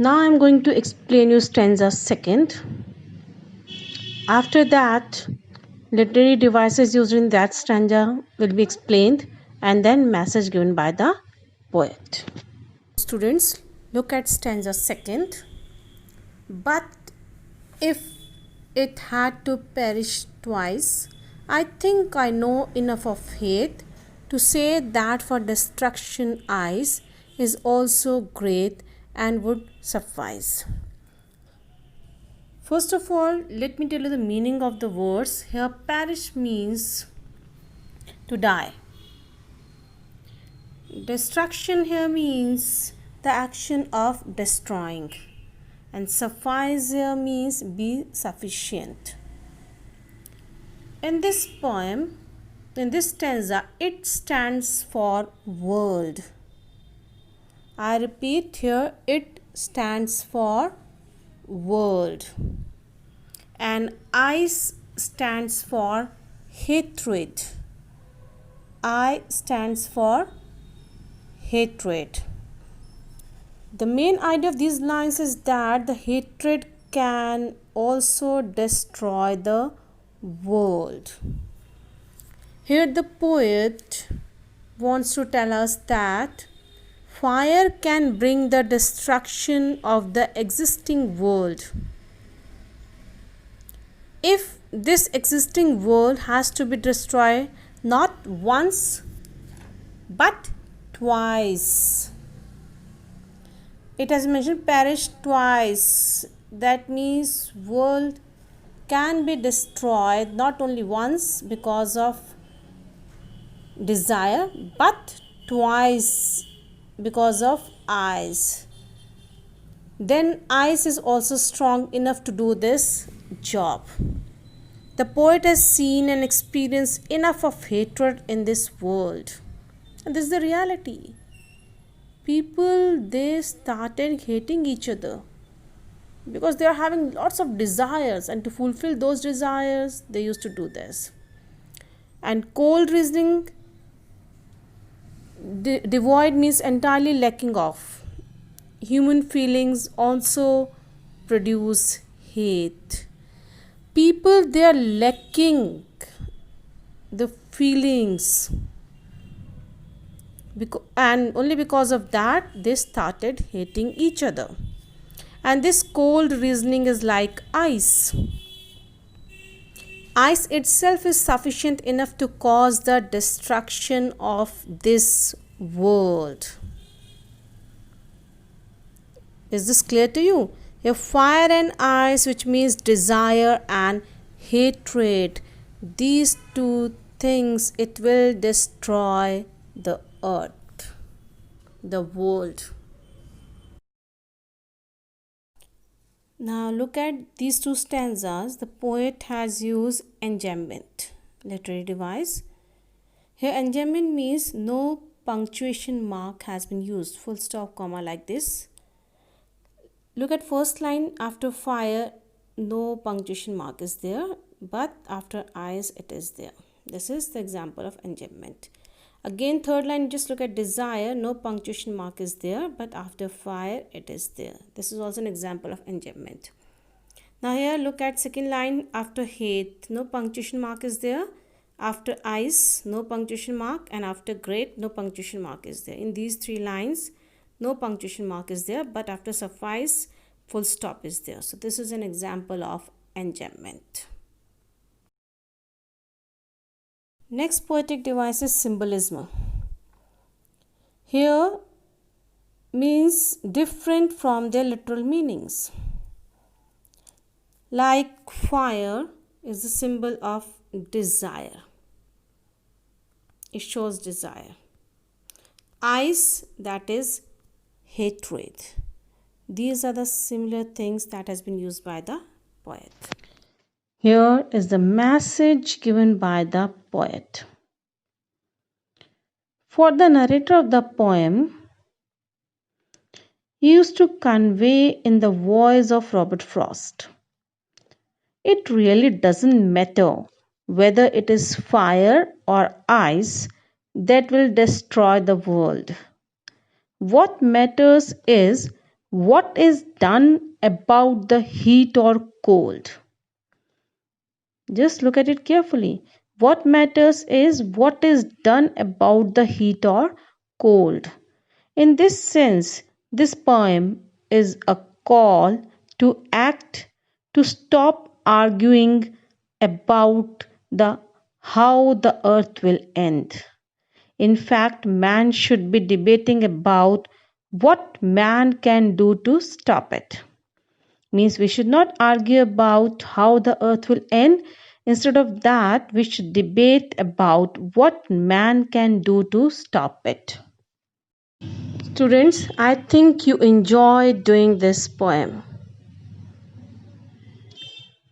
Now I'm going to explain you stanza second. After that, literary devices used in that stanza will be explained and then message given by the poet. Students, look at stanza second. But if it had to perish twice, I think I know enough of hate to say that for destruction eyes is also great and would suffice. First of all, let me tell you the meaning of the words. Here, perish means to die. Destruction here means the action of destroying. And suffice here means be sufficient. In this poem, in this stanza, it stands for world. I repeat here, it stands for world. And ice stands for hatred. I stands for hatred. The main idea of these lines is that the hatred can also destroy the world. Here the poet wants to tell us that fire can bring the destruction of the existing world. If this existing world has to be destroyed not once but twice. It has mentioned perish twice. That means world can be destroyed not only once because of desire but twice because of eyes. Then eyes is also strong enough to do this job. The poet has seen and experienced enough of hatred in this world. And this is the reality. People, they started hating each other because they are having lots of desires, and to fulfill those desires, they used to do this. And cold reasoning, devoid means entirely lacking of. Human feelings also produce hate. People, they are lacking the feelings, and only because of that they started hating each other. And this cold reasoning is like ice. Ice itself is sufficient enough to cause the destruction of this world. Is this clear to you? A fire and ice, which means desire and hatred, these two things, it will destroy the earth, the world. Now look at these two stanzas. The poet has used enjambment, literary device. Here enjambment means no punctuation mark has been used, full stop, comma, like this. Look at first line, after fire, no punctuation mark is there, but after ice, it is there. This is the example of enjambment. Again, third line, just look at desire, no punctuation mark is there, but after fire, it is there. This is also an example of enjambment. Now here, look at second line, after hate, no punctuation mark is there. After ice, no punctuation mark, and after great, no punctuation mark is there. In these three lines, no punctuation mark is there, but after suffice, full stop is there. So this is an example of enjambment. Next poetic device is symbolism. Here means different from their literal meanings. Like fire is the symbol of desire. It shows desire. Ice, that is hatred. These are the similar things that has been used by the poet. Here is the message given by the poet. For the narrator of the poem, he used to convey in the voice of Robert Frost. It really doesn't matter whether it is fire or ice that will destroy the world. What matters is What is done about the heat or cold? Just look at it carefully. What matters is what is done about the heat or cold. In this sense, this poem is a call to act, to stop arguing about the how the earth will end. In fact, man should be debating about what man can do to stop it. Means we should not argue about how the earth will end. Instead of that, we should debate about what man can do to stop it. Students, I think you enjoyed doing this poem.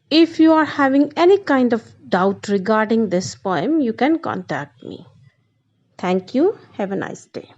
If you are having any kind of doubt regarding this poem, you can contact me. Thank you. Have a nice day.